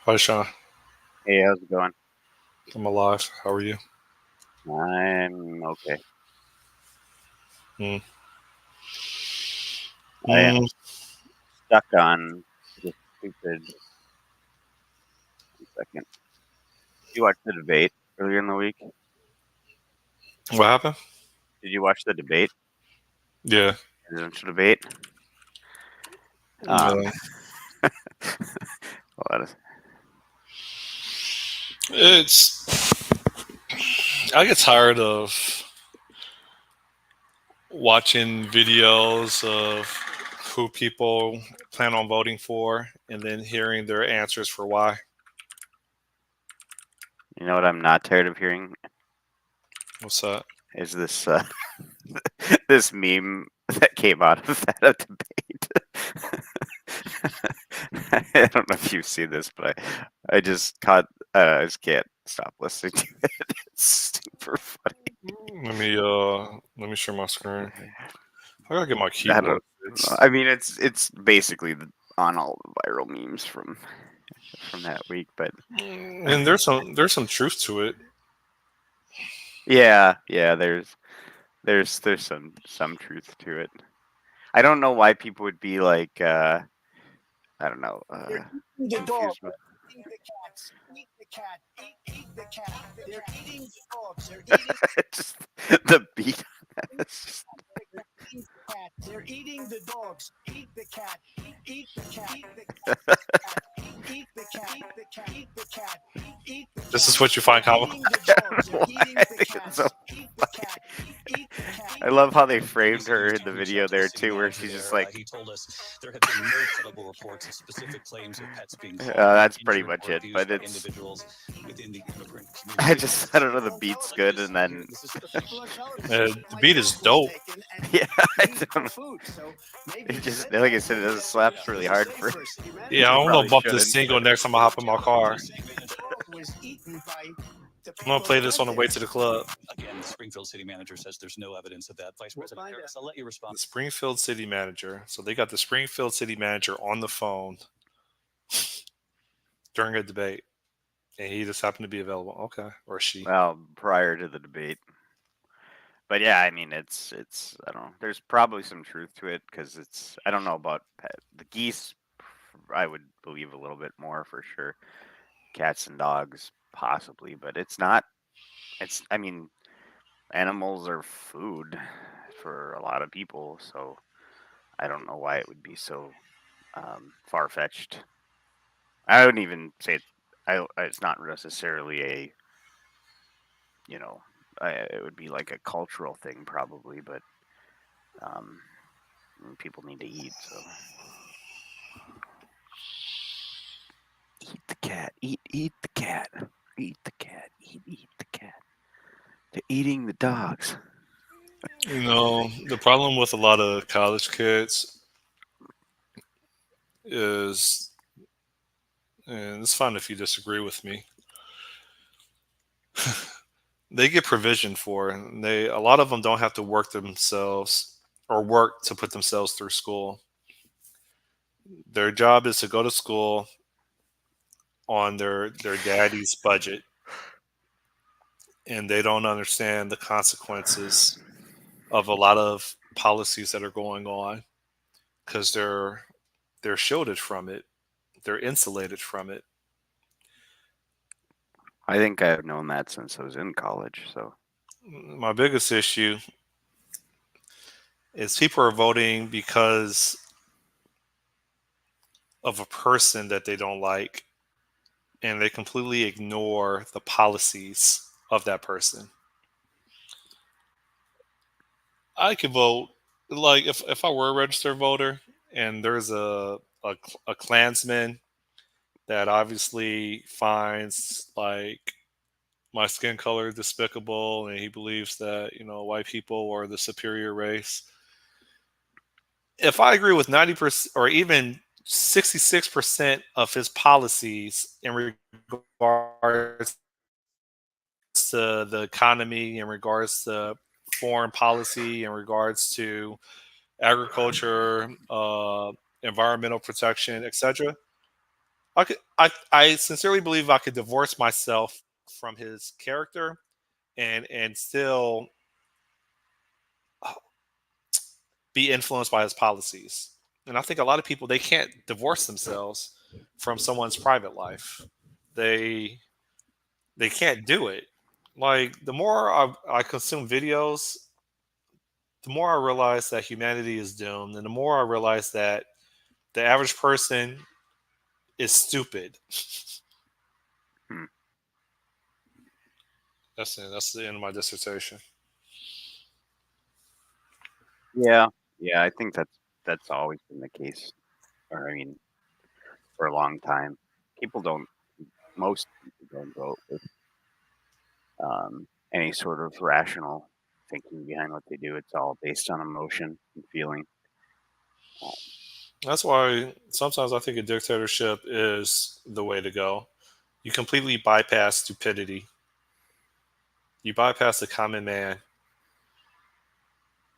Hi, Sean. Hey, how's it going? I'm alive. How are you? I'm okay. Mm. I am Mm. stuck on this stupid second. You watched the debate earlier in the week? What happened? Did you watch the debate? Yeah. Presidential debate? Um, No. well, that is, It's. I get tired of watching videos of who people plan on voting for and then hearing their answers for why. you know what I'm not tired of hearing What's that? is this this meme that came out of that debate. I don't know if you've seen this, but I just caught I just can't stop listening to it. It's super funny. Let me share my screen. I gotta get my I don't keyboard know. fixed. I mean, it's basically on all the viral memes from that week, but And there's some truth to it. yeah, there's some truth to it. I don't know why people would be like, I don't know, The dog. confused with. Eat the cats. Eat the cat. Eat the cat. They're eating the dogs. They're eating Just the beat. It's just, the cat. They're eating the dogs. Eat the cat. Eat the cat. Eat the cat. Eat the cat. Eat the cat. Eat the cat. Eat the cat. This is what you find comical. Eating the I dogs. don't know They're why eating I the think it's so cats. Eat the funny. cat. Eat the cat. I love how they framed her in the video there too, where she's just like, he told us there have been no credible reports of specific claims of pets being harmed, that's pretty injured, much or it. abused But by it's, individuals within the immigrant I community. just, I don't know, the beat's good, and then The beat is dope. yeah, I don't know. It just, like I said, it does slaps really hard for. Yeah, It I'm gonna probably bump this shouldn't. single next time I hop in my car. Was eaten by the I'm gonna people play who this live on the way there. to the club. Again, the Springfield city manager says there's no evidence of that. Vice President Harris, I'll let you respond. The Springfield city manager. So they got the Springfield city manager on the phone during a debate, and he just happened to be available. Okay, or she. Well, prior to the debate. But yeah, I mean, it's I don't know. There's probably some truth to it because it's I don't know about the geese. I would believe a little bit more for sure. Cats and dogs possibly, but it's not. It's I mean, animals are food for a lot of people, so I don't know why it would be so far fetched. I wouldn't even say it's not necessarily a you know it would be like a cultural thing probably, but um, people need to eat, so eat the cat, eat the cat, eat the cat, eat the cat. They're eating the dogs. The problem with a lot of college kids is, and it's fine if you disagree with me, they get provision for. And they a lot of them don't have to work themselves or work to put themselves through school. Their job is to go to school on their daddy's budget, and they don't understand the consequences of a lot of policies that are going on because they're shielded from it. They're insulated from it. I think I've known that since I was in college. So My biggest issue is people are voting because of a person that they don't like, and they completely ignore the policies of that person. I could vote, like, if I were a registered voter and there's a Klansman that obviously finds like my skin color despicable, and he believes that white people are the superior race. If I agree with 90% or even 66% of his policies in regards to the economy, in regards to foreign policy, in regards to agriculture, environmental protection, etc., I sincerely believe I could divorce myself from his character and still be influenced by his policies. And I think a lot of people they can't divorce themselves from someone's private life. They they can't do it. Like the more I consume videos, the more I realize that humanity is doomed, and the more I realize that the average person is stupid. Hmm. That's it. That's the end of my dissertation. Yeah, yeah, I think that's always been the case. Or I mean, for a long time, people don't. Most people don't vote with any sort of rational thinking behind what they do. It's all based on emotion and feeling. Um, That's why sometimes I think a dictatorship is the way to go. You completely bypass stupidity. You bypass the common man.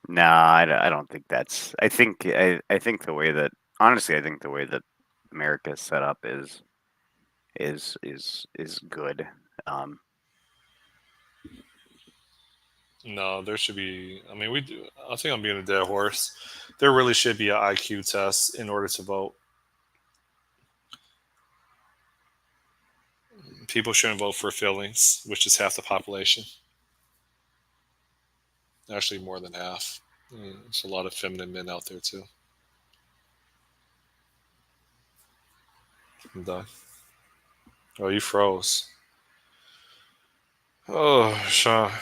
no, I don't think that's. I think the way that honestly, I think the way that America is set up is good. Um, No, there should be. I mean, we do. I think I'm being a dead horse. There really should be an IQ test in order to vote. People shouldn't vote for feelings, which is half the population. Actually, more than half. There's a lot of feminine men out there too. I'm done. Oh, you froze. Oh, Sean.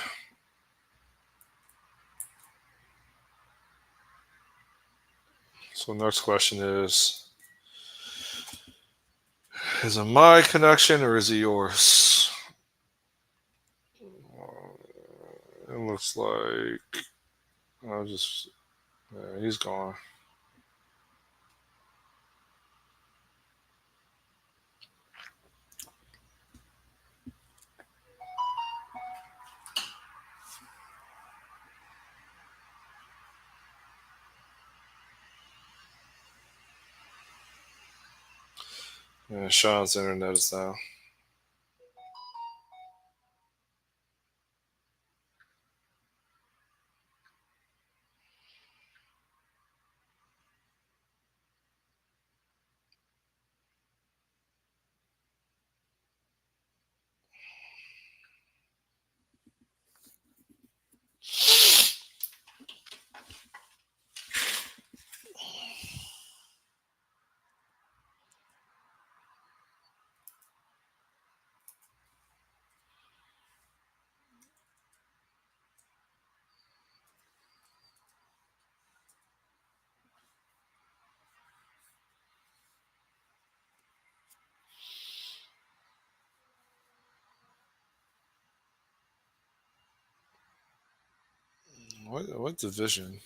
So next question is it my connection or is it yours? It looks like I just yeah, he's gone. Yeah, Sean's internet is down. What division?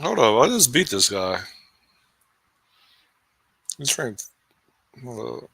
Hold up, I just beat this guy. He's ranked. Hold up.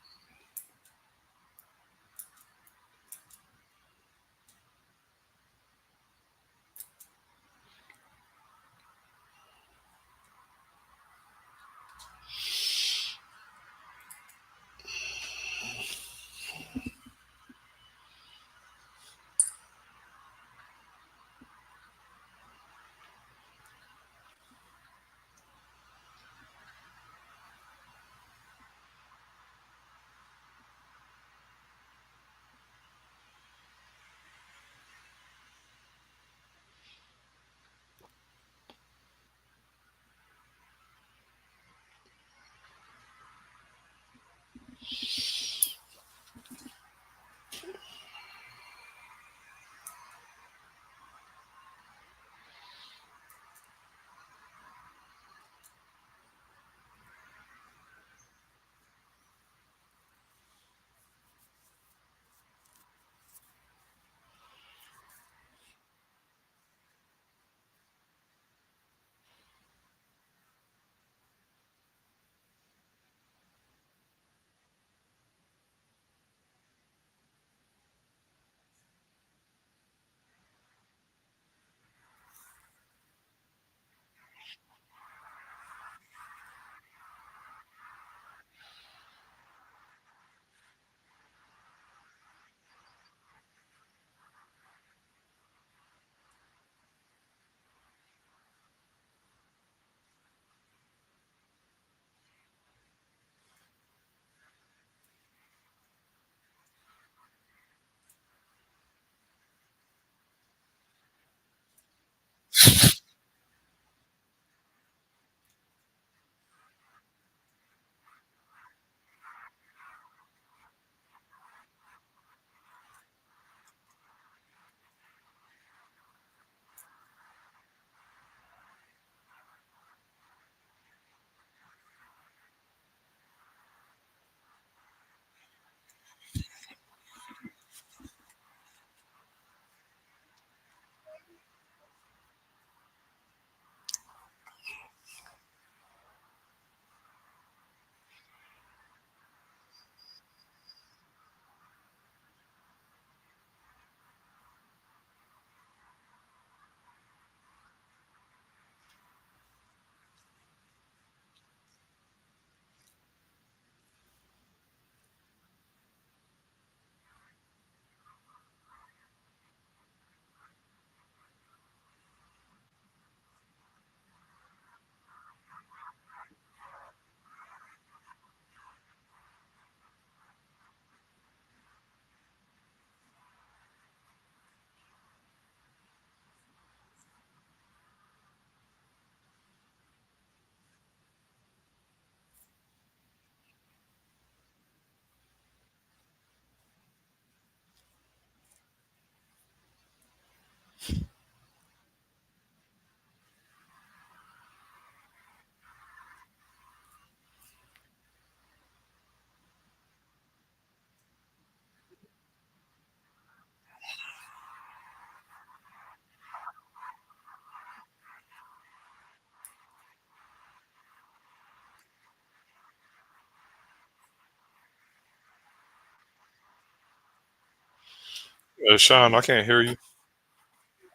Sean, I can't hear you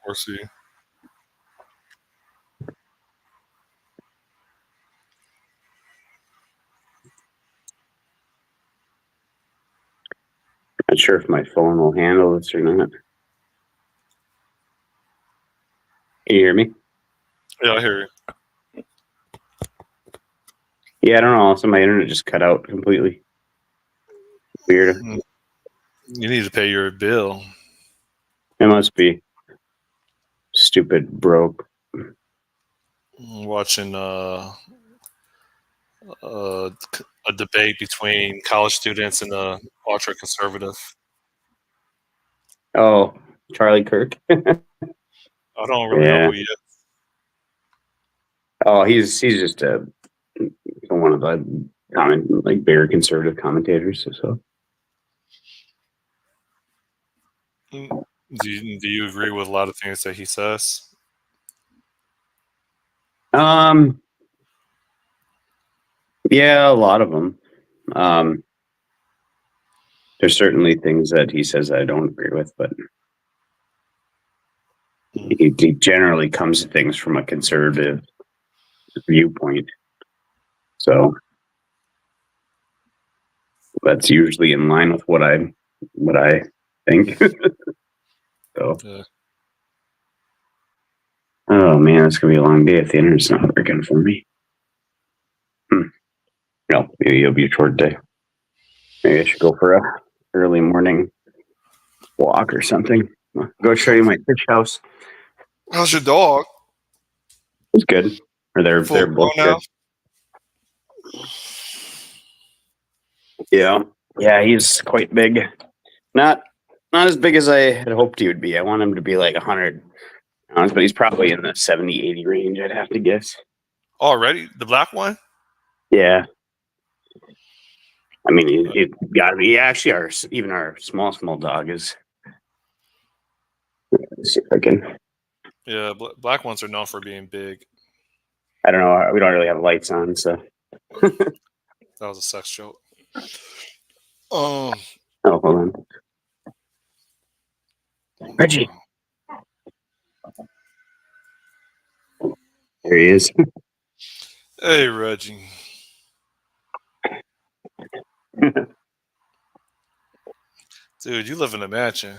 or see you. Not sure if my phone will handle this or not. Can you hear me? Yeah, I hear you. Yeah, I don't know. Also, my internet just cut out completely. Weird. You need to pay your bill. It must be stupid broke. Watching a debate between college students and the ultra conservative. Oh, Charlie Kirk. I don't really know Yeah. who he is. Oh, he's just one of the very conservative commentators. So Do you agree with a lot of things that he says? Yeah, a lot of them. There's certainly things that he says I don't agree with, but he generally comes to things from a conservative viewpoint. So that's usually in line with what I think. So, Yeah. oh man, it's gonna be a long day if the internet's not working for me. No, maybe it'll be a short day. Maybe I should go for a early morning walk or something. Go show you my fish house. How's your dog? It's good. Or they're Full both grown now? good. Yeah, he's quite big. Not as big as I had hoped he would be. I want him to be like 100 pounds, but he's probably in the 70, 80 range, I'd have to guess. Already? The black one? Yeah. I mean, it got to be. Actually, even our small dog is. Let's see if I can. Yeah, black ones are known for being big. I don't know. We don't really have lights on, so. That was a sex joke. Oh, hold on. Reggie. There he is. Hey, Reggie. Dude, you live in a mansion.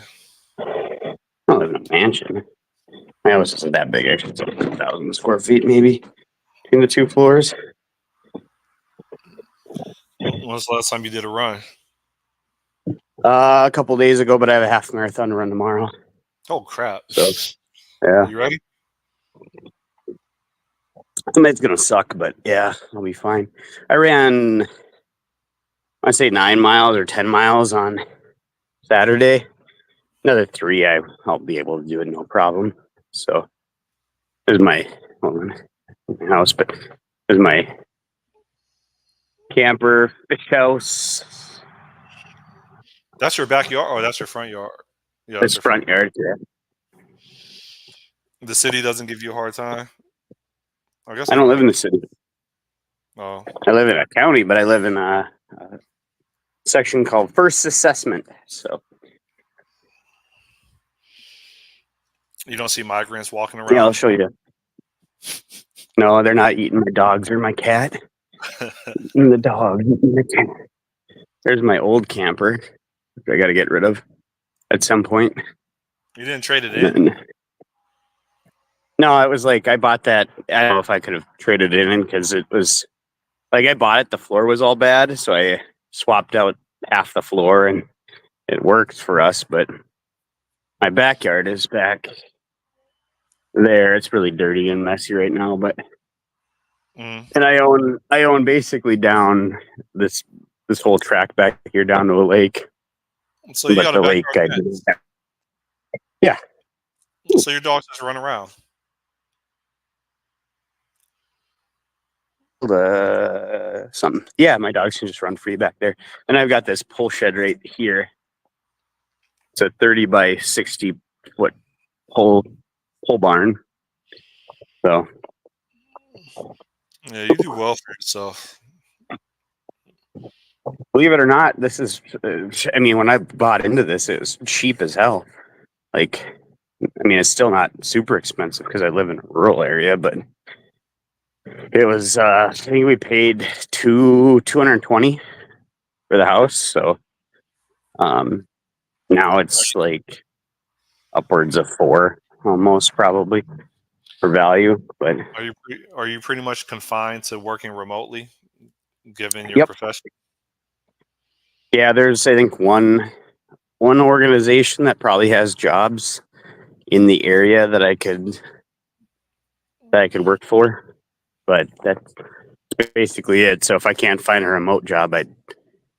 I don't live in a mansion. My house isn't that big. Actually, it's like 1,000 square feet, maybe, between the two floors. When was the last time you did a run? A couple days ago, but I have a half marathon to run tomorrow. Oh, crap. So, yeah. You ready? It's gonna suck, but yeah, I'll be fine. I ran, I say 9 miles or 10 miles on Saturday. Another 3, I'll be able to do it no problem. So there's my house, but there's my camper, fish house. That's your backyard or that's your front yard? Yeah, This front yard. Yeah. The city doesn't give you a hard time? I guess I don't live in the city. Oh. I live in a county, but I live in a section called First Assessment. So You don't see migrants walking around? yeah, I'll show you. No, they're not eating my dogs or my cat. Eating the dog. Eating the cat. There's my old camper, which I got to get rid of at some point. You didn't trade it in? No, it was like I bought that. I don't know if I could have traded it in because it was like I bought it. The floor was all bad, so I swapped out half the floor, and it worked for us. But my backyard is back there. It's really dirty and messy right now, but and I own basically down this whole track back here down to a lake. So you got a lake, yeah. So your dogs just run around. Something. Yeah, my dogs can just run free back there. And I've got this pole shed right here. It's a 30 by 60 foot pole barn. So yeah, you do well for yourself. Believe it or not, this is. I mean, when I bought into this, it was cheap as hell. Like, I mean, it's still not super expensive because I live in a rural area, but it was. I think we paid $220 for the house. So now it's like upwards of $4 almost probably for value. But Are you pretty much confined to working remotely, given your yep, profession? yeah. There's I think one organization that probably has jobs in the area that I could work for, but that's basically it. So if I can't find a remote job, I'd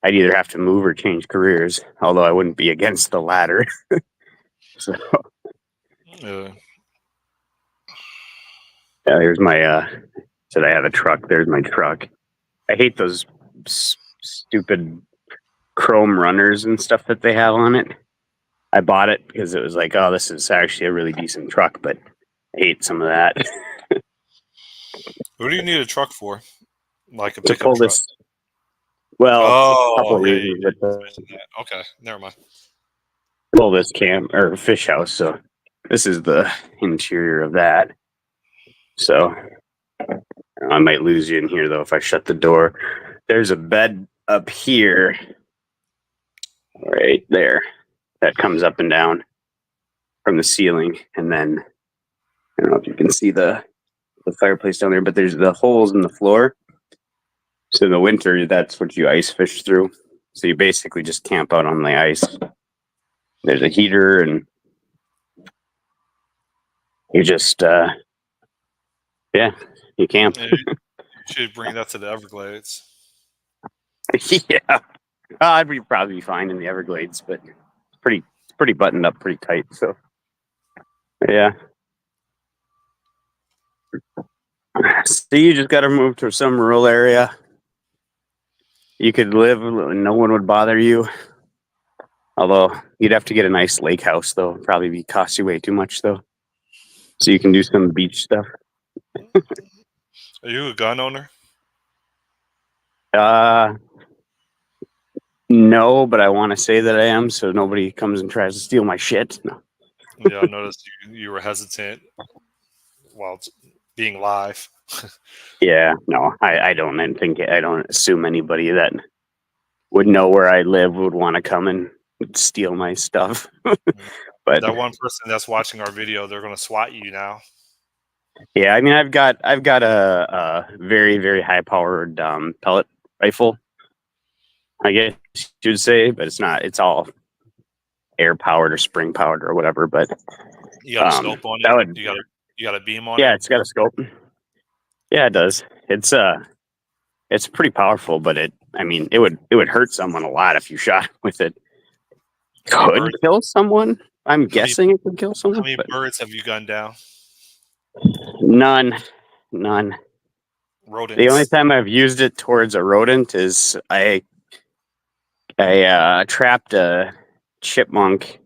either have to move or change careers. Although I wouldn't be against the latter. So Uh, yeah, here's my. Said I have a truck. There's my truck. I hate those stupid chrome runners and stuff that they have on it. I bought it because it was like, oh, this is actually a really decent truck, but I hate some of that. what do you need a truck for? Like a To pickup pull truck? this, well, a couple Oh, of yeah, reasons, you but did to mention that. Okay, never mind. pull this camp or fish house. So this is the interior of that. So I might lose you in here though if I shut the door. There's a bed up here, right there, that comes up and down from the ceiling, and then I don't know if you can see the fireplace down there, but there's the holes in the floor. So in the winter, that's what you ice fish through. So you basically just camp out on the ice. There's a heater, and you just yeah, you camp. Yeah, you should bring that to the Everglades. Yeah, I'd be probably fine in the Everglades, but it's pretty buttoned up, pretty tight. So yeah. So you just got to move to some rural area. You could live, and no one would bother you. Although you'd have to get a nice lake house, though. Probably be cost you way too much, though. So you can do some beach stuff. Are you a gun owner? Uh, no, but I want to say that I am, so nobody comes and tries to steal my shit. No. Yeah, I noticed you were hesitant while being live. Yeah, no, I don't think I don't assume anybody that would know where I live would want to come and steal my stuff. But That one person that's watching our video, they're going to SWAT you now. yeah, I mean, I've got a very very high powered pellet rifle, I guess you'd say, but it's not. It's all air powered or spring powered or whatever. But You got a scope on that it. would You got a beam on yeah, it. it's got a scope. Yeah, it does. It's pretty powerful, but I mean, it would hurt someone a lot if you shot with it. How many Could birds? kill someone. I'm How many, guessing it could kill how someone, many but birds have you gunned down? none. The only Rodents. time I've used it towards a rodent is I trapped a chipmunk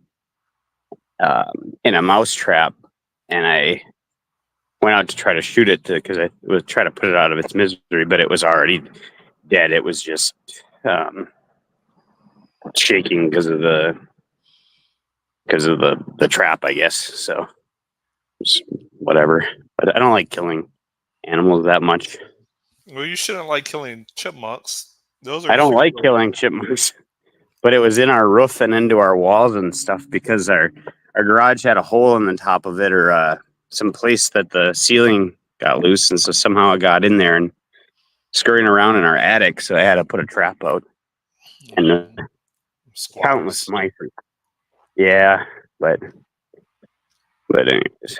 in a mouse trap, and I went out to try to shoot it because I was trying to put it out of its misery, but it was already dead. It was just shaking because of the trap, I guess. So it's whatever. But I don't like killing animals that much. Well, you shouldn't like killing chipmunks. Those are I don't cute. like killing chipmunks, but it was in our roof and into our walls and stuff because our garage had a hole in the top of it, or some place that the ceiling got loose, and so somehow it got in there and scurrying around in our attic. So I had to put a trap out, and countless Squatters. mice. Yeah, but anyways.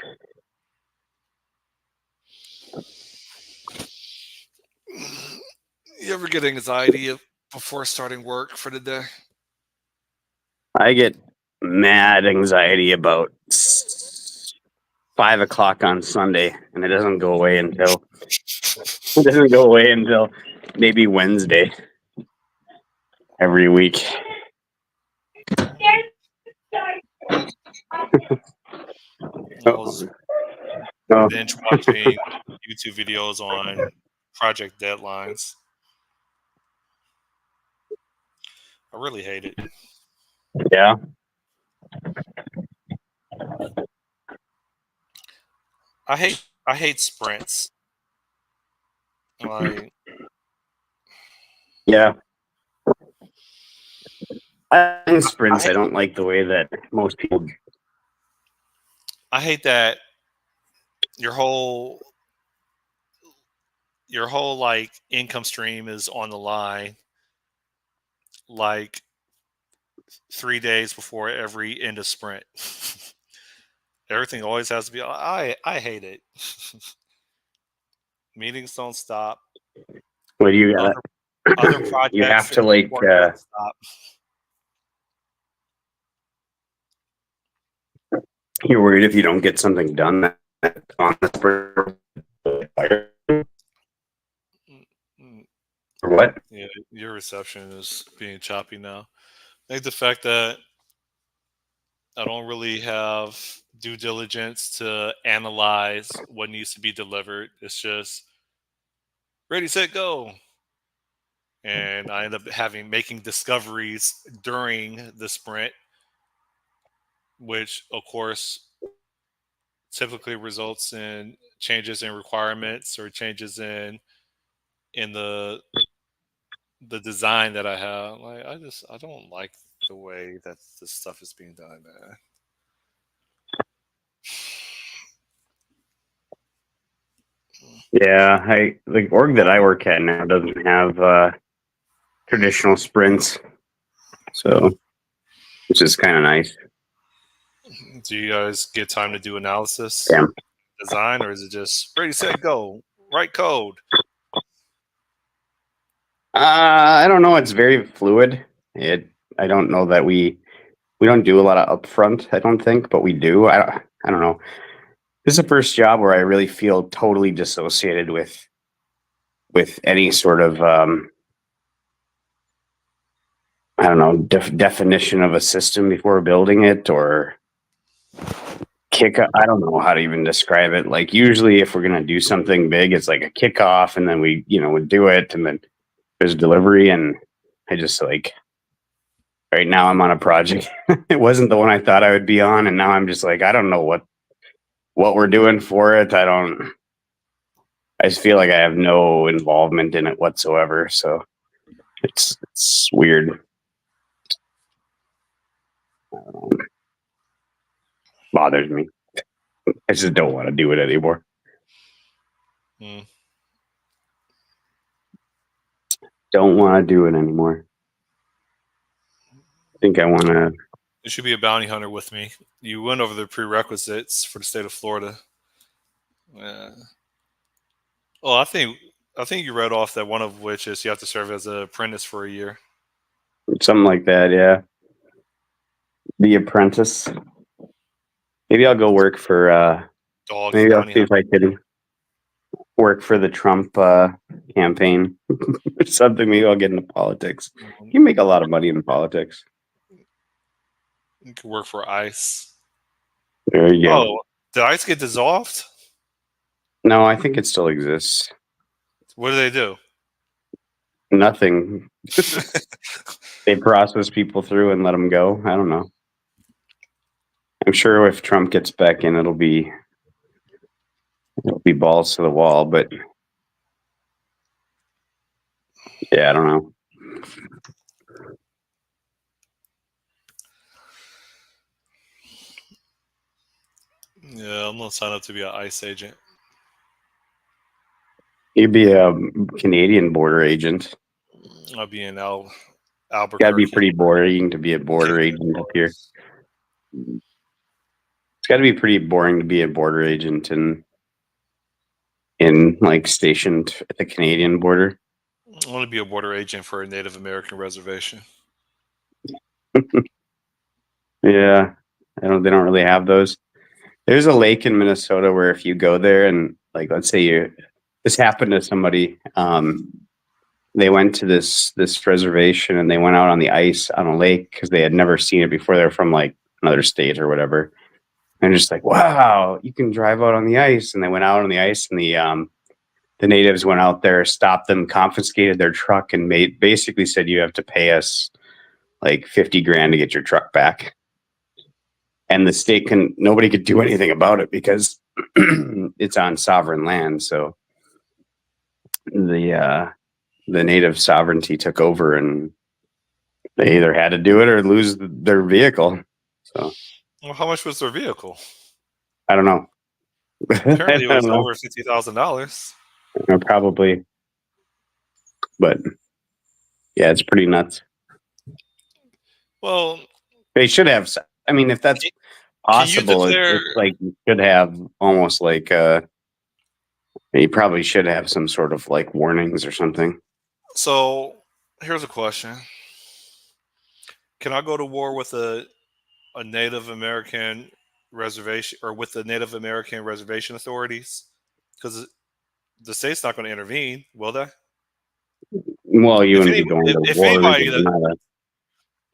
You ever get anxiety before starting work for the day? I get mad anxiety about 5 o'clock on Sunday, and it doesn't go away until maybe Wednesday every week. I was Oh, binge watching YouTube videos on project deadlines. I really hate it. yeah. I hate sprints. Like Yeah. In I sprints, I hate don't like the way that most people. I hate that your whole like income stream is on the line like 3 days before every end of sprint. Everything always has to be. I hate it. Meetings don't stop. What do you got? Other You have projects to and like. work don't stop. You're worried if you don't get something done on the sprint. Mm, Or what? Yeah, your reception is being choppy now. I think the fact that I don't really have due diligence to analyze what needs to be delivered. It's just ready, set, go. And I end up making discoveries during the sprint, which of course typically results in changes in requirements or changes in the design that I have. Like I don't like the way that this stuff is being done, man. Yeah, the org that I work at now doesn't have traditional sprints, so which is kind of nice. Do you guys get time to do analysis, Yeah. design, or is it just ready, set, go, write code? I don't know. It's very fluid. I don't know that we don't do a lot of upfront. I don't think, but we do. I don't know. This is the first job where I really feel totally dissociated with any sort of I don't know definition of a system before building it or I don't know how to even describe it. Like usually, if we're gonna do something big, it's like a kickoff, and then we would do it, and then there's delivery, and I just like right now I'm on a project. It wasn't the one I thought I would be on, and now I'm just like I don't know what we're doing for it. I just feel like I have no involvement in it whatsoever. So it's weird. Bothers me. I just don't want to do it anymore. Hmm. Don't want to do it anymore. I think I want to. You should be a bounty hunter with me. You went over the prerequisites for the state of Florida. Yeah. Well, I think you read off that one of which is you have to serve as an apprentice for a year. Something like that, yeah. The Apprentice. Maybe I'll go work for. Dog Maybe I'll bounty see if hunter. I could work for the Trump campaign or something. Maybe I'll get into politics. You make a lot of money in politics. You could work for ICE. There you go. Oh, did ICE get dissolved? No, I think it still exists. What do they do? Nothing. They process people through and let them go. I don't know. I'm sure if Trump gets back in, it'll be balls to the wall. But yeah, I don't know. Yeah, I'm gonna sign up to be an ICE agent. You'd be a Canadian border agent. I'll be in Got Albuquerque. to be pretty boring to be a border agent up here. It's got to be pretty boring to be a border agent in like stationed at the Canadian border. I want to be a border agent for a Native American reservation. Yeah, they don't really have those. There's a lake in Minnesota where if you go there and like let's say this happened to somebody, they went to this reservation and they went out on the ice on a lake because they had never seen it before. They're from like another state or whatever. And just like, wow, you can drive out on the ice. And they went out on the ice and the natives went out there, stopped them, confiscated their truck, and basically said you have to pay us like 50 grand to get your truck back. And the state nobody could do anything about it because it's on sovereign land, so the native sovereignty took over, and they either had to do it or lose their vehicle. So Well, how much was their vehicle? I don't know. I Apparently, it don't was know. over $50,000. Probably, but yeah, it's pretty nuts. Well, They should have. I mean, if that's can you possible, declare? it's like you should have almost like you probably should have some sort of like warnings or something. So here's a question: can I go to war with a Native American reservation or with the Native American reservation authorities? Because the state's not going to intervene, will they? Well, you If wouldn't any, be going to if war. anybody,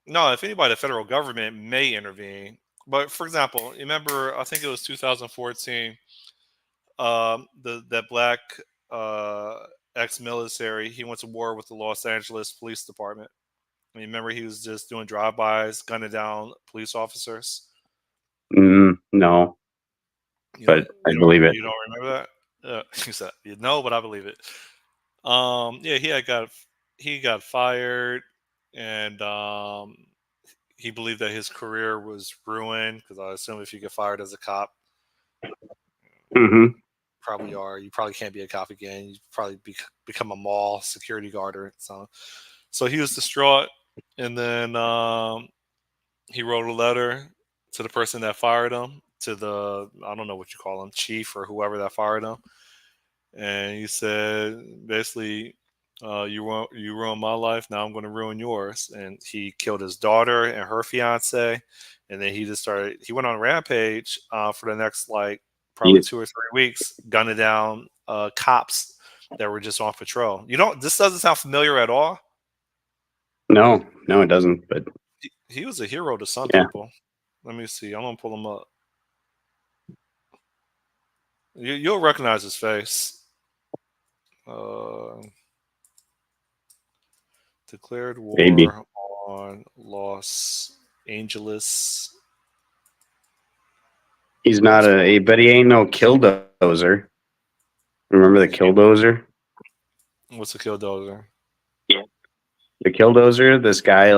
Not if anybody, the federal government may intervene. But for example, remember, I think it was 2014. That black uh, ex-military, he went to war with the Los Angeles Police Department. And remember, he was just doing drive-bys, gunning down police officers. no, You but don't, I believe it. you don't remember that? You said no, but I believe it. Yeah, he got fired, and he believed that his career was ruined because I assume if you get fired as a cop, Hmm. probably are. You probably can't be a cop again. You probably become a mall security guard or so. So he was distraught, and then he wrote a letter to the person that fired him, to the I don't know what you call him, chief or whoever that fired him, and he said basically, you ruined my life. Now I'm going to ruin yours. And he killed his daughter and her fiance, and then he just started. He went on a rampage for the next like probably 2 or 3 weeks, gunning down cops that were just on patrol. You don't. This doesn't sound familiar at all. No, it doesn't. But He was a hero to some yeah, people. Let me see. I'm gonna pull him up. You'll recognize his face. Uh, Declared maybe war on Los Angeles. he's not but he ain't no killdozer. Remember the killdozer? What's a killdozer? The killdozer. This guy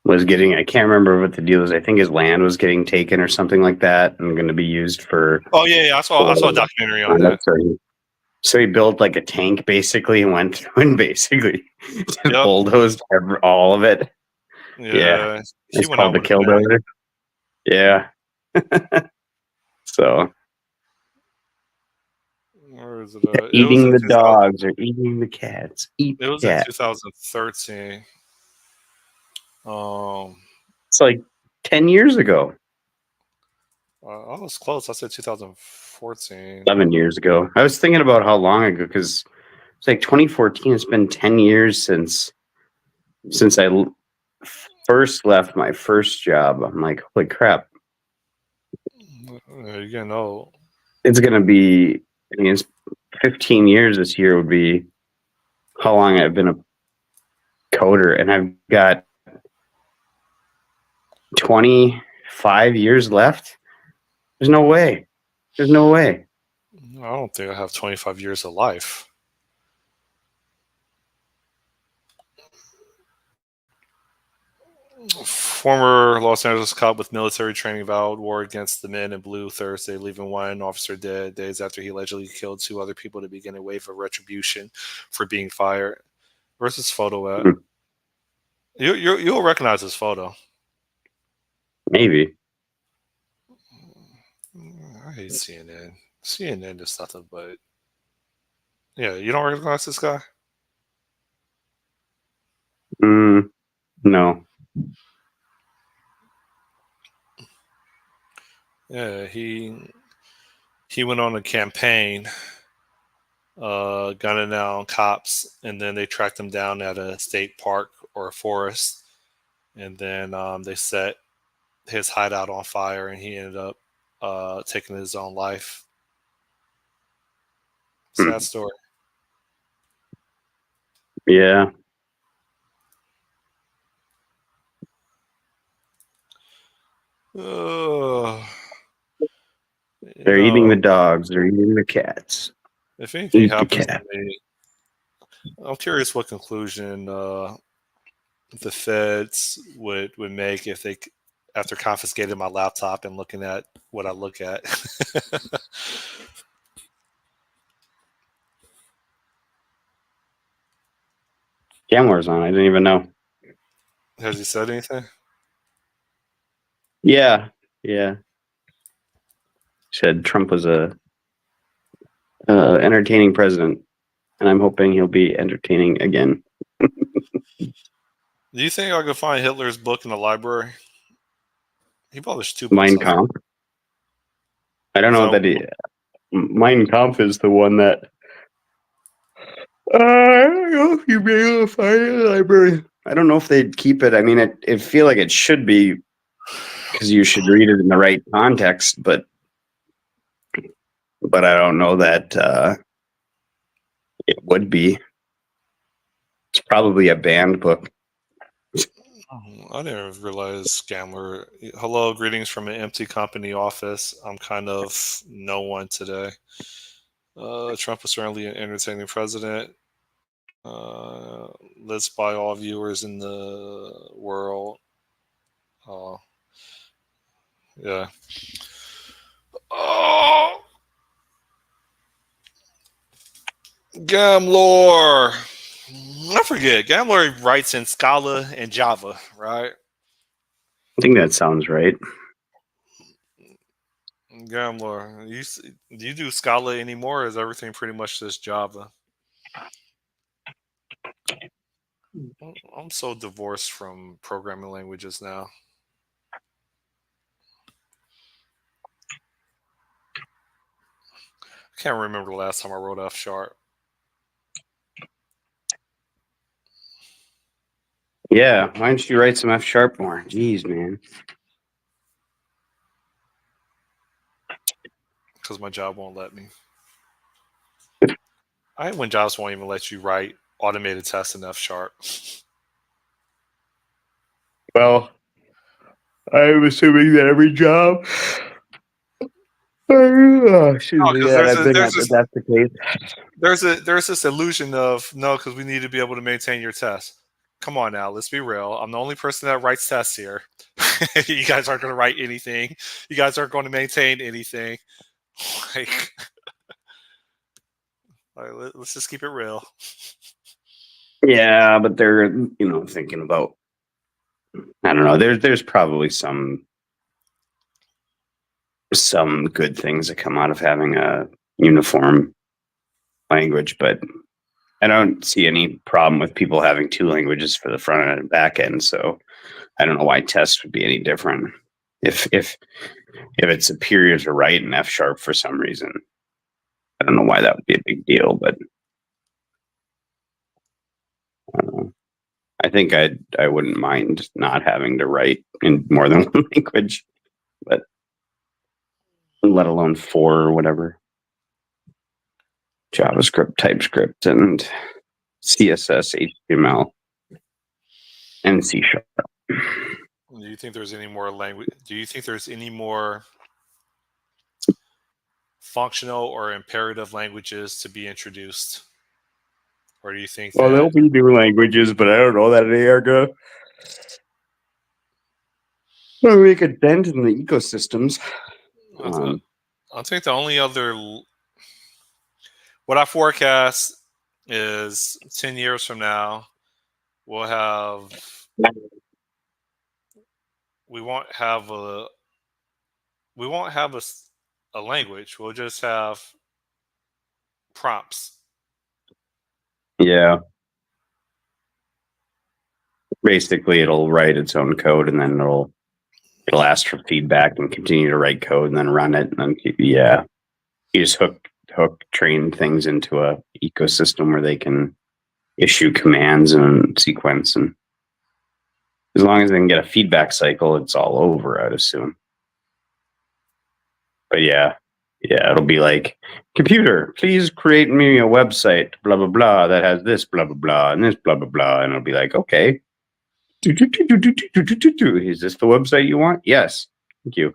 was getting. I can't remember what the deal is. I think his land was getting taken or something like that, and going to be used for. Oh yeah. I saw a documentary on that. So he built like a tank basically and went through and basically just Yep. bulldozed all of it. Yeah. He It's went out called the with a bang. killdozer. Yeah. So Where is it? eating the dogs or eating the cats. Eat It was the in cat. 2013. It's like 10 years ago. I was close. I said 2014. 11 years ago. I was thinking about how long ago because it's like 2014. It's been 10 years since I first left my first job. I'm like, holy crap. You're getting old. It's going to be, I mean, it's 15 years this year would be how long I've been a coder. And I've got 25 years left. There's no way. There's no way. I don't think I have 25 years of life. Former Los Angeles cop with military training vowed war against the men in blue Thursday, leaving one officer dead days after he allegedly killed two other people to begin a wave of retribution for being fired. Where's this photo at? Hmm. You'll recognize this photo. Maybe. I hate CNN. CNN is nothing but. Yeah, you don't recognize this guy? No. Yeah, he went on a campaign gunning down cops, and then they tracked him down at a state park or a forest, and then they set his hideout on fire, and he ended up taking his own life. Sad story. Yeah. They're eating the know, dogs. They're eating the cats. if anything Eat the happens to cat. me, I'm curious what conclusion the feds would make if they after confiscating my laptop and looking at what I look at. Gambler's on. I didn't even know. Has he said anything? Yeah. Said Trump was a entertaining president, and I'm hoping he'll be entertaining again. Do you think I could find Hitler's book in the library? He published 2 books. Mein Kampf. I don't know So- that Mein Kampf is the one that. I don't know if you'd be able to find it in the library. I don't know if they'd keep it. I mean, it feel like it should be because you should read it in the right context, but I don't know that it would be. It's probably a banned book. I didn't realize Gambler. Hello, greetings from an empty company office. I'm kind of no one today. Trump was certainly an entertaining president. Let's by all viewers in the world. Yeah. Oh, Gamlor. I forget. Gamlor writes in Scala and Java, right? I think that sounds right. Gamlor, do you do Scala anymore? Or is everything pretty much just Java? I'm so divorced from programming languages now. I can't remember the last time I wrote F#. Yeah, why don't you write some F# more? Jeez, man. Because my job won't let me. I hate when jobs won't even let you write automated tests in F#. Well, I'm assuming that every job. Oh, excuse me. Because That's the case. there's this illusion of no, because we need to be able to maintain your tests. Come on now, let's be real. I'm the only person that writes tests here. You guys aren't going to write anything. You guys aren't going to maintain anything. Like, let's just keep it real. Yeah, but they're thinking about. I don't know. There's probably some good things that come out of having a uniform language, but I don't see any problem with people having 2 languages for the front end and back end. So I don't know why tests would be any different. If it's superior to write in F# for some reason, I don't know why that would be a big deal, but I think I wouldn't mind not having to write in more than one language, but let alone 4 or whatever. JavaScript, TypeScript, and CSS, HTML, and C#. Do you think there's any more language? Do you think there's any more functional or imperative languages to be introduced? Or do you think Well, there'll be new languages, but I don't know that they are going to make a dent in the ecosystems. I think the only other what I forecast is 10 years from now we won't have a language. We'll just have prompts. Yeah. Basically, it'll write its own code, and then it'll ask for feedback and continue to write code, and then run it, and then you just train things into a ecosystem where they can issue commands and sequence, and as long as they can get a feedback cycle, it's all over, I'd assume. But yeah, it'll be like, computer, please create me a website, blah blah blah, that has this blah blah blah and this blah blah blah, and it'll be like, okay, is this the website you want? Yes, thank you.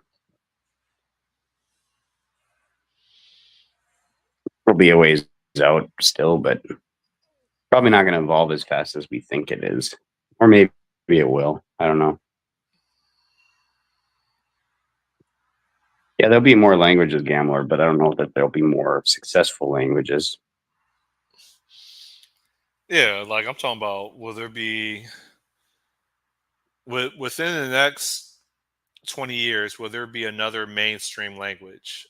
will be a ways out still, but probably not going to evolve as fast as we think it is. Or maybe it will. I don't know. Yeah, there'll be more languages, Gambler, but I don't know that there'll be more successful languages. Yeah, like I'm talking about, will there be within the next 20 years, will there be another mainstream language?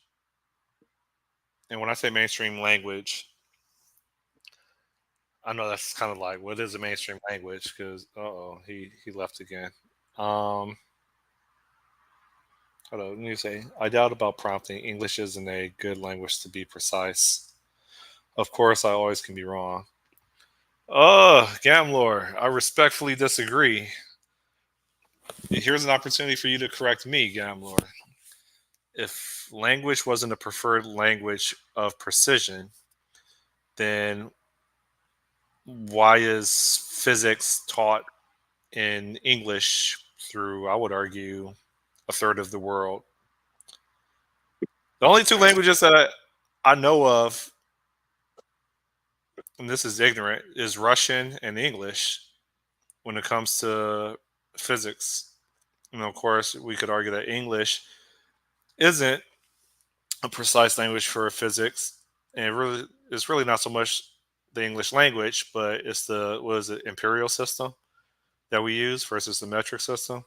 And when I say mainstream language, I know that's kind of like, what is a mainstream language? Because he left again. Hold on, let me say, I doubt about prompting. English isn't a good language to be precise. Of course, I always can be wrong. Gamlor, I respectfully disagree. Here's an opportunity for you to correct me, Gamlor. If language wasn't a preferred language of precision, then why is physics taught in English through, I would argue, a third of the world? The only two languages that I know of, and this is ignorant, is Russian and English when it comes to physics. And of course, we could argue that English isn't a precise language for physics, and it's really not so much the English language, but it's the what is it, imperial system that we use versus the metric system.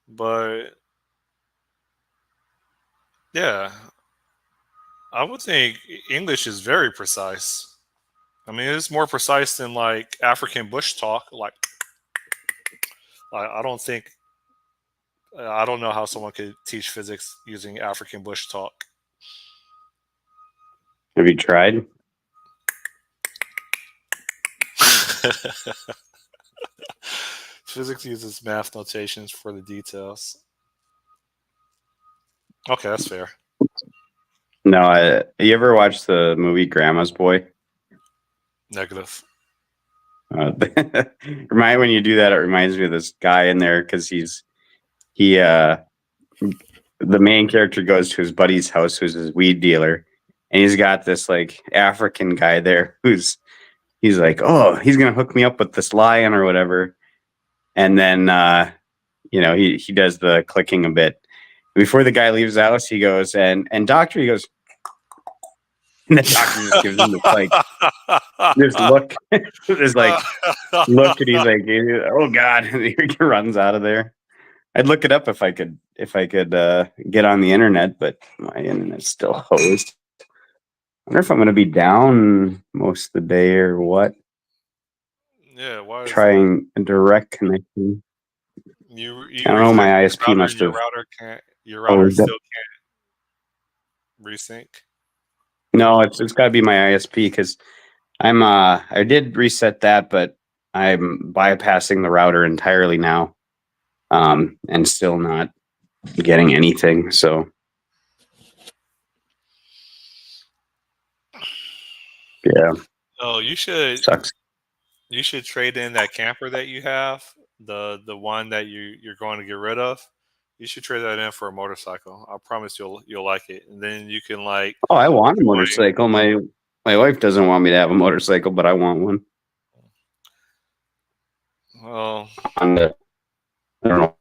But yeah, I would think English is very precise. I mean, it's more precise than like African bush talk. Like, I don't think I don't know how someone could teach physics using African bush talk. Have you tried? Physics uses math notations for the details. Okay, that's fair. No, you ever watched the movie Grandma's Boy? Negative. When you do that, it reminds me of this guy in there because the main character goes to his buddy's house, who's his weed dealer, and he's got this like African guy there he's like, oh, he's gonna hook me up with this lion or whatever, and then he does the clicking a bit. Before the guy leaves the house, he goes and doctor, he goes, and the doctor just gives him this look, this like look, and he's like, oh god, and he runs out of there. I'd look it up if I could get on the internet, but my internet's still hosed. I wonder if I'm going to be down most of the day or what. Yeah, why is that? Trying a direct connection. You I don't know. My reset ISP must have. Your router still can't resync. No, it's got to be my ISP because I did reset that, but I'm bypassing the router entirely now, and still not getting anything. So yeah, Oh, you should sucks. trade in that camper that you have, the one that you're going to get rid of. You should trade that in for a motorcycle. I promise you'll like it, and then you can like. Oh, I want a motorcycle. My wife doesn't want me to have a motorcycle, but I want one. Well, I don't know.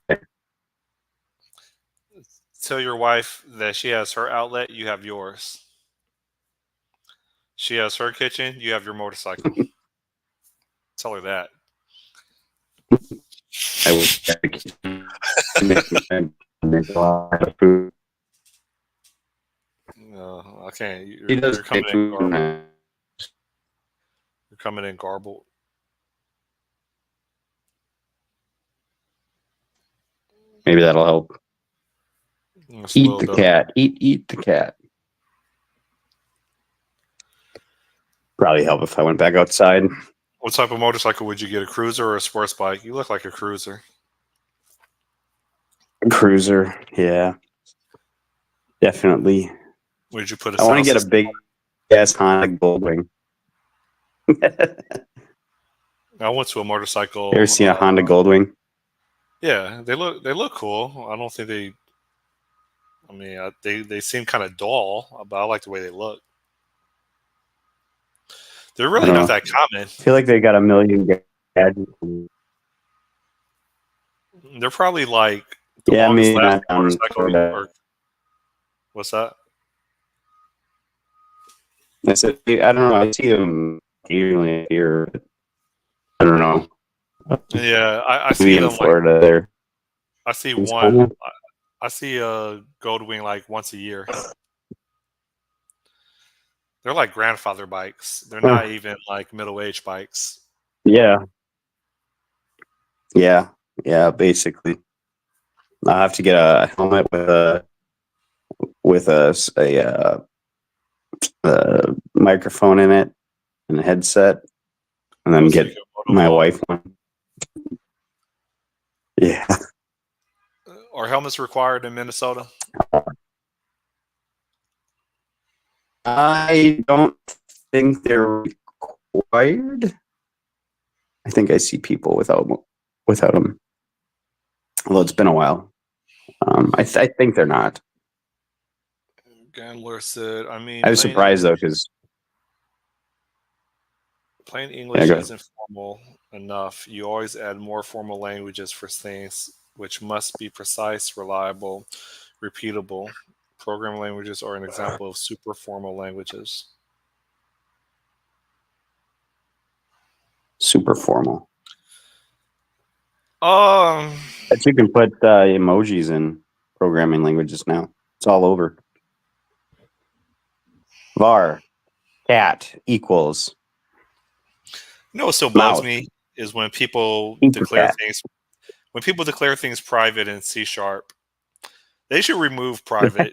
tell your wife that she has her outlet, you have yours. She has her kitchen, you have your motorcycle. Tell her that. I will make a lot of food. No, I can't. He does You're coming make in food. garbled. You're coming in garbled. Maybe that'll help. Just a Eat little the bit. cat. Eat the cat. Probably help if I went back outside. What type of motorcycle would you get? A cruiser or a sports bike? You look like a cruiser. Cruiser, yeah, definitely. Would you put a I want to sound get a system? big ass Honda Goldwing. I went to a motorcycle. You ever seen a Honda Goldwing? Yeah, they look cool. I don't think they. I mean, they seem kind of dull, but I like the way they look. They're I really don't not know. that common. I feel like they got a million gadgets. They're probably like the Yeah, longest maybe lasting not on motorcycle. Florida. Or what's that? I said, I don't know. I see them occasionally here. But I don't know. Yeah, I see Maybe in them like Florida there. I see It's one. common. I see a Goldwing like once a year. They're like grandfather bikes. They're not Huh. even like middle age bikes. Yeah. Yeah. Yeah. Basically, I have to get a helmet with a microphone in it and a headset, and then So you get can moto my vlog. wife one. Yeah. Are helmets required in Minnesota? I don't think they're required. I think I see people without them. Although it's been a while. I think they're not. Gandler said, I mean, I was surprised though, because plain yeah, English isn't formal enough. You always add more formal languages for things which must be precise, reliable, repeatable. Programming languages are an example of super formal languages. super formal. Um, But you can put emojis in programming languages now. It's all over. Var cat equals you know what still bugs mouse me is when people equal declare cat. things private in C sharp. They should remove private.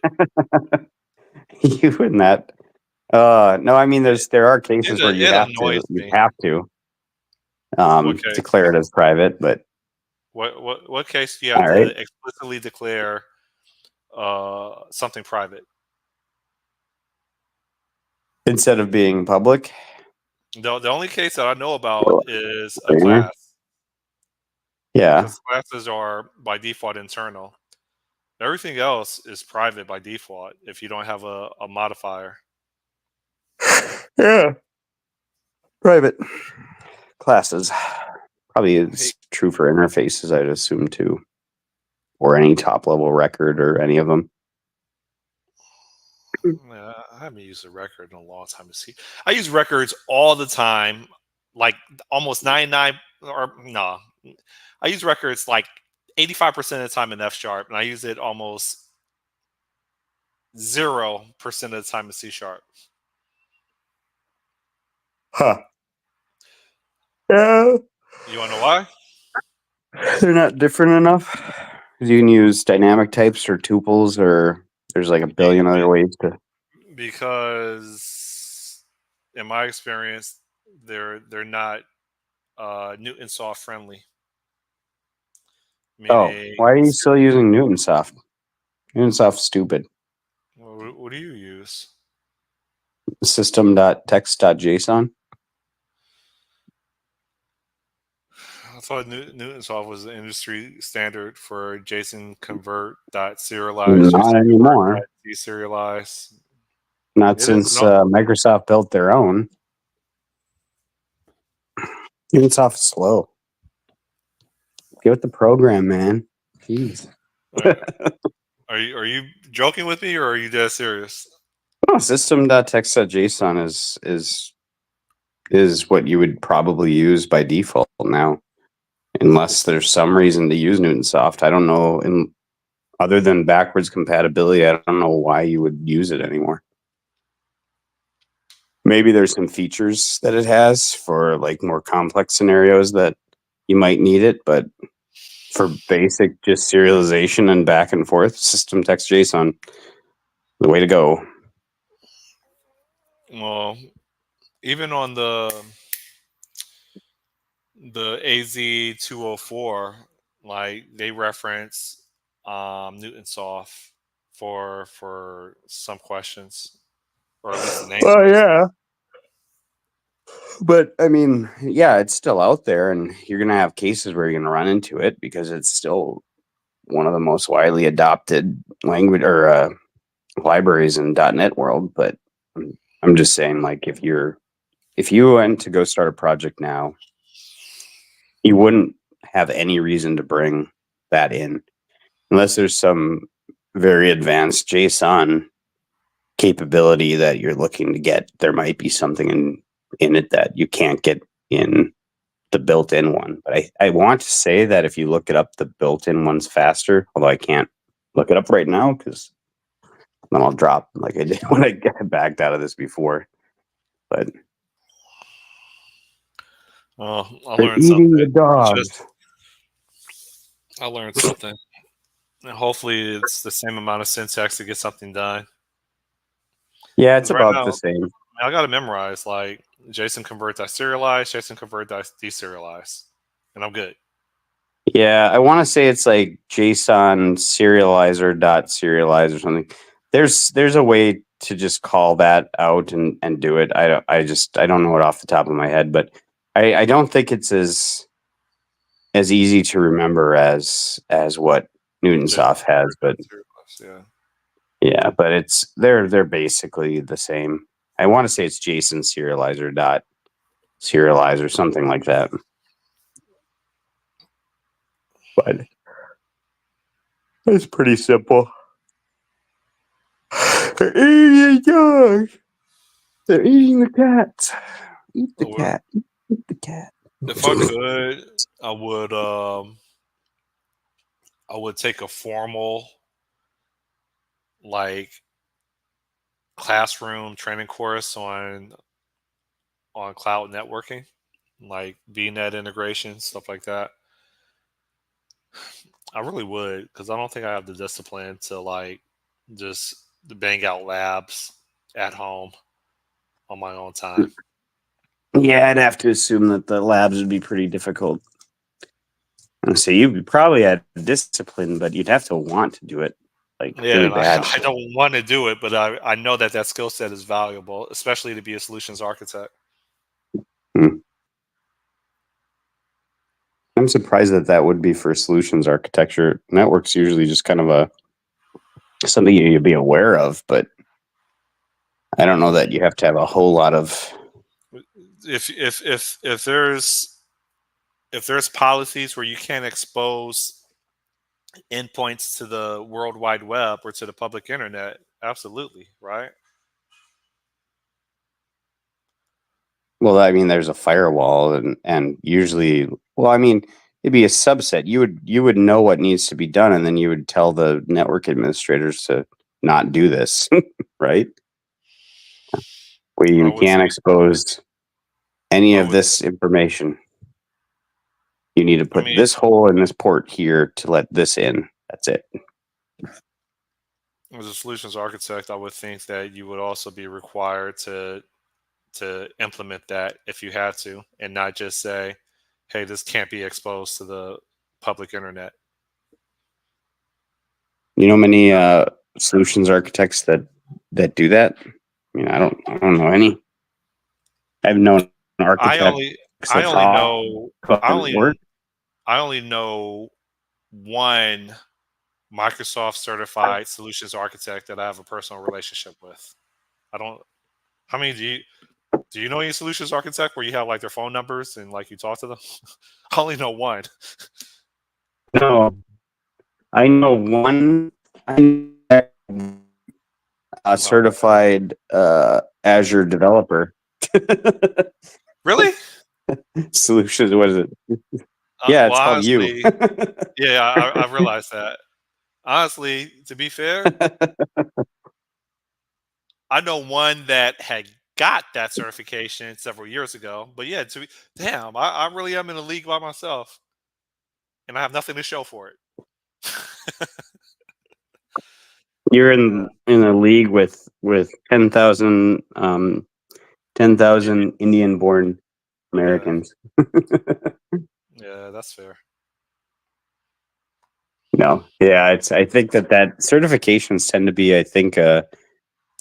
You and that. No, I mean there are cases where It annoys me. have to What case? declare it as private, but What case do you have all right. to explicitly declare something private? Instead of being public. The only case that I know about is a Yeah. class, Yeah. because classes are by default internal. Everything else is private by default if you don't have a modifier. Yeah. Private classes. Probably Hey, it's true for interfaces, I'd assume too. Or any top level record or any of them. yeah, I haven't used a record in a long time. I use records all the time, like almost 99 or no. I use records like 85% of the time in F sharp, and I use it almost 0% of the time in C sharp. Huh. Yeah. You want to know why? They're not different enough. You can use dynamic types or tuples, or there's like a billion other ways to. Because in my experience, they're not Newton soft friendly. Oh, Meaning, why are you still using Newtonsoft? Newtonsoft's stupid. what do you use? System.text.json. I thought Newton soft was the industry standard for JSON convert dot serialize, Not JSON convert dot anymore. deserialize. Not It is since no. Microsoft built their own. Newtonsoft's slow. Get with the program, man. Jeez. Are you joking with me or are you dead serious? Oh, system.text.json is what you would probably use by default now, unless there's some reason to use Newtonsoft. I don't know. Other than backwards compatibility, I don't know why you would use it anymore. Maybe there's some features that it has for like more complex scenarios that you might need it, but for basic just serialization and back and forth, system text JSON, the way to go. Well, even on the AZ204, like they reference Newton soft for some questions, or at least the Oh namespace. yeah. But I mean, yeah, it's still out there, and you're gonna have cases where you're gonna run into it because it's still one of the most widely adopted language or libraries in .NET world. But I'm just saying, like, if you're if you went to go start a project now, you wouldn't have any reason to bring that in unless there's some very advanced JSON capability that you're looking to get. There might be something in it that you can't get in the built-in one. But I want to say that if you look it up, the built-in one's faster, although I can't look it up right now because then I'll drop like I did when I backed out of this before. But Oh, I they're learned eating something. the dogs. I learned something. And hopefully, it's the same amount of syntax to get something done. Yeah, it's 'Cause right about now, the same. I got to memorize like JSON convert serialize, JSON convert deserialize, and I'm good. Yeah, I want to say it's like JSON serializer dot serialize or something. There's a way to just call that out and do it. I don't know it off the top of my head, but I don't think it's as easy to remember as what Newtonsoft has. But Yeah. yeah, but they're basically the same. I want to say it's JSON serializer dot serialize or something like that. But it's pretty simple. They're eating the dogs. They're eating the cats. Eat the cat. Eat the cat. If I could, I would take a formal like classroom training course on cloud networking, like VNet integration, stuff like that. I really would, because I don't think I have the discipline to like just bang out labs at home on my own time. Yeah, I'd have to assume that the labs would be pretty difficult. So you'd probably had discipline, but you'd have to want to do it like really bad. I don't want to do it, but I know that skill set is valuable, especially to be a solutions architect. I'm surprised that would be for solutions architecture. Network's usually just kind of something you'd be aware of, but I don't know that you have to have a whole lot of. If there's policies where you can't expose endpoints to the World Wide Web or to the public internet, absolutely, right? Well, I mean, there's a firewall, and usually, well, I mean, it'd be a subset. You would know what needs to be done, and then you would tell the network administrators to not do this, right? Where you can't expose any of this information. You need to put this hole in this port here to let this in. That's it. As a solutions architect, I would think that you would also be required to implement that if you had to, and not just say, hey, this can't be exposed to the public internet. You know many solutions architects that do that? I mean, I don't know any. I've known architects. I only know one Microsoft certified solutions architect that I have a personal relationship with. How many do you know any solutions architect where you have like their phone numbers and like you talk to them? I only know one. No, I know one. A certified Azure developer. Really? Solutions. What is it? Yeah, it's called honestly, you. yeah, I realized that. Honestly, to be fair, I know one that had got that certification several years ago. But yeah, I really am in a league by myself, and I have nothing to show for it. You're in a league with 10,000 Indian-born Americans. Yeah, that's fair. No, yeah, I think that certifications tend to be, I think, I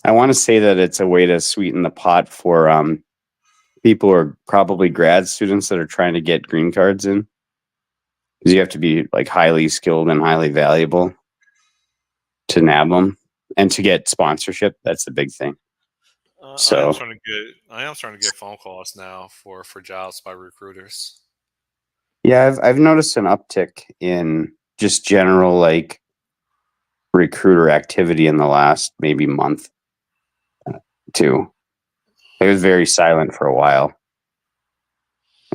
want to say that it's a way to sweeten the pot for people who are probably grad students that are trying to get green cards in, because you have to be like highly skilled and highly valuable to nab them and to get sponsorship. That's the big thing. So I am starting to get phone calls now for jobs by recruiters. yeah, I've noticed an uptick in just general like recruiter activity in the last maybe month too. It was very silent for a while,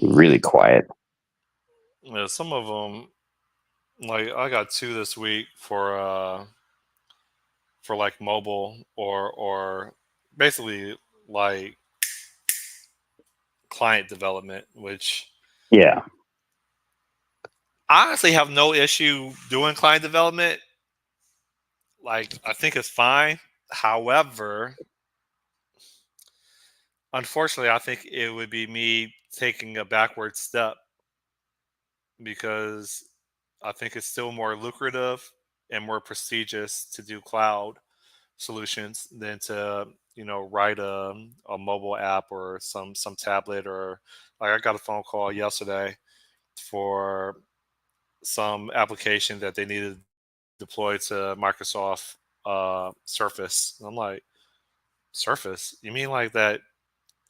really quiet. Yeah, some of them, like I got two this week for like mobile or basically like client development, which Yeah, I honestly have no issue doing client development. Like I think it's fine. However, unfortunately, I think it would be me taking a backward step because I think it's still more lucrative and more prestigious to do cloud solutions than to write a mobile app or some tablet. Or like I got a phone call yesterday for some application that they needed to deploy to Microsoft Surface. And I'm like, Surface? You mean like that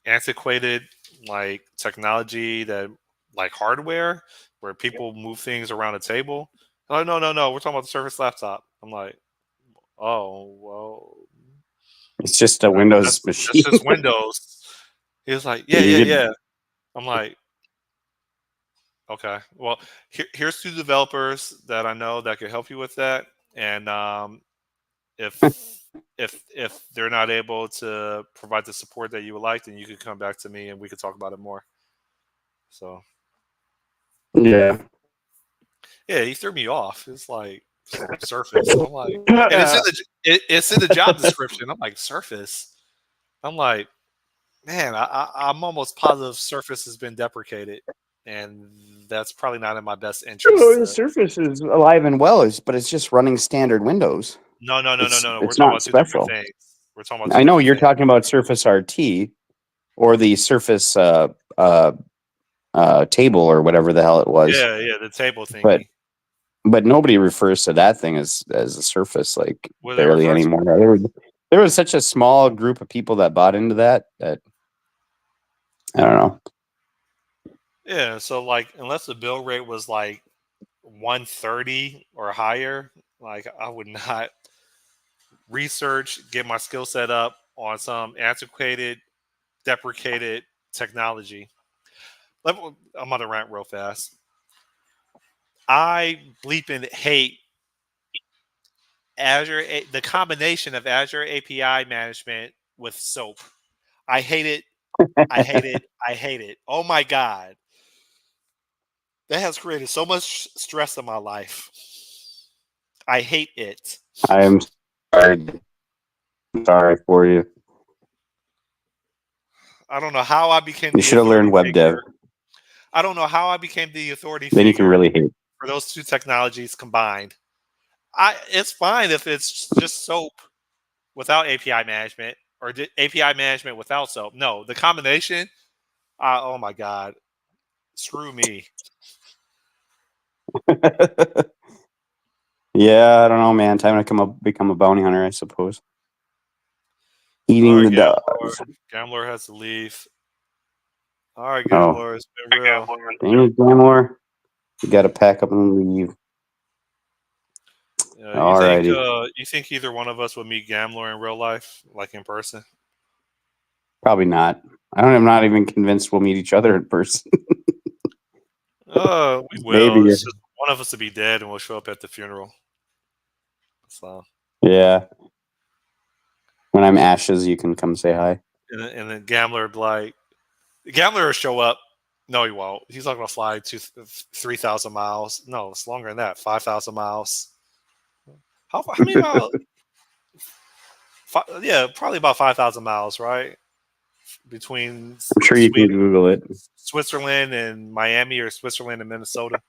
antiquated like technology that like hardware where people move things around a table? Oh no, we're talking about the Surface laptop. I'm like, oh well, it's just a Windows that's machine. just Windows. He was like, You could, yeah. I'm like, okay, well, here's two developers that I know that could help you with that, and if if they're not able to provide the support that you would like, then you could come back to me and we could talk about it more. So yeah. yeah, he threw me off. It's like Surface. I'm like, and it's in the job description. I'm like, Surface. I'm like, man, I'm almost positive Surface has been deprecated, and that's probably not in my best interest. Oh, the Surface is alive and well, but it's just running standard Windows. No. We're It's talking not about two different special. things. We're talking about two I know different you're things. talking about Surface RT or the Surface table or whatever the hell it was, Yeah, the table but thingy. nobody refers to that thing as a Surface like What do they barely refer to? anymore. There was such a small group of people that bought into that I don't know. Yeah, so like unless the bill rate was like 130 or higher, like I would not research, get my skill set up on some antiquated, deprecated technology. I'm gonna rant real fast. I bleeping hate the combination of Azure API management with SOAP. I hate it. I hate it. I hate it. Oh my god, that has created so much stress in my life. I hate it. I am sorry for you. I don't know how I became You the should have authority learned web dev. figure. I don't know how I became the authority Then you can figure really hate. for those two technologies combined. It's fine if it's just SOAP without API management or API management without SOAP. No, the combination. Oh my god, screw me. Yeah, I don't know, man. Time to become a bounty hunter, I suppose. Eating All the right, dogs. Gambler has to leave. All right, Oh, Gambler, it's been real. dang it, Gamor. You got to pack up and leave. Alrighty. You think either one of us would meet Gambler in real life, like in person? Probably not. I'm not even convinced we'll meet each other in person. We will. Maybe. It's just one of us to be dead, and we'll show up at the funeral. So, Yeah. When I'm ashes, you can come say hi. and then Gambler would Gambler will show up. No, he won't. He's not going to fly 3,000 miles. No, it's longer than that. 5,000 miles. How many miles? Yeah, probably about 5,000 miles, right? Between I'm sure you can Google it. Switzerland and Miami, or Switzerland and Minnesota.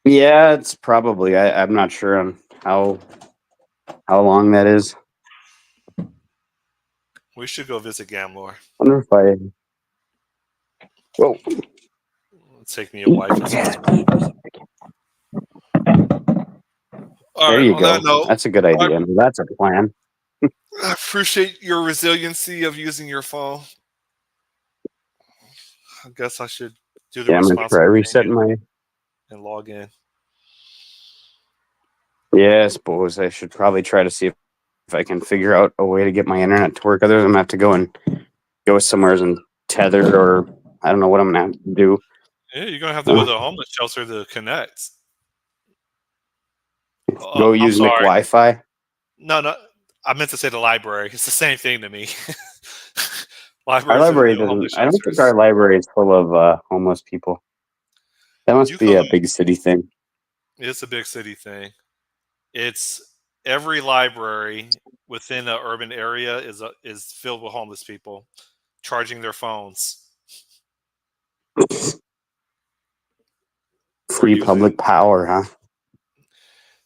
Yeah, it's probably. I'm not sure on how long that is. We should go visit Gambler. Wonder if I. Whoa. Take me a wife in Switzerland. All There right. you On go. that note, That's a good idea. That's a plan. I appreciate your resiliency of using your phone. I guess I should do the Yeah, I'm gonna try responsible thing resetting my. and log in. Yeah, I suppose I should probably try to see if I can figure out a way to get my internet to work. Otherwise, I'm gonna have to go somewhere and tether, or I don't know what I'm gonna have to do. Yeah, you're gonna have to go to a homeless shelter to connect. Go I'm use sorry. McWi-Fi. No, I meant to say the library. It's the same thing to me. Our Libraries are the library new doesn't. homeless I don't think shelters. our library is full of homeless people. That must You be come. a big city thing. It's a big city thing. It's every library within an urban area is filled with homeless people charging their phones for Free using. public power, huh?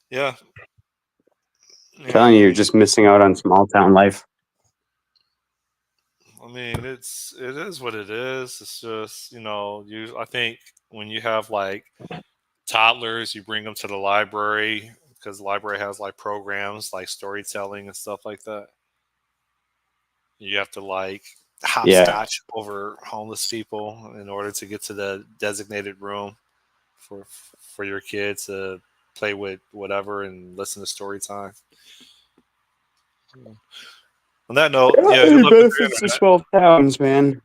Yeah, Telling you, you're and just missing out on small town life. I mean it is what it is. It's just I think when you have like toddlers, you bring them to the library because the library has like programs like storytelling and stuff like that. You have to like Yeah, hopscotch over homeless people in order to get to the designated room for your kids to play with whatever and listen to story time. On that note, yeah, good any luck with your benefits to internet. small towns, man.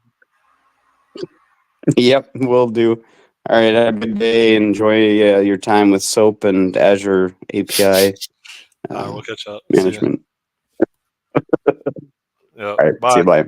Yep, will do. All right, have a good day. Enjoy your time with SOAP and Azure API We'll catch up. See ya. management. Yep. All right, see Bye. you. Bye.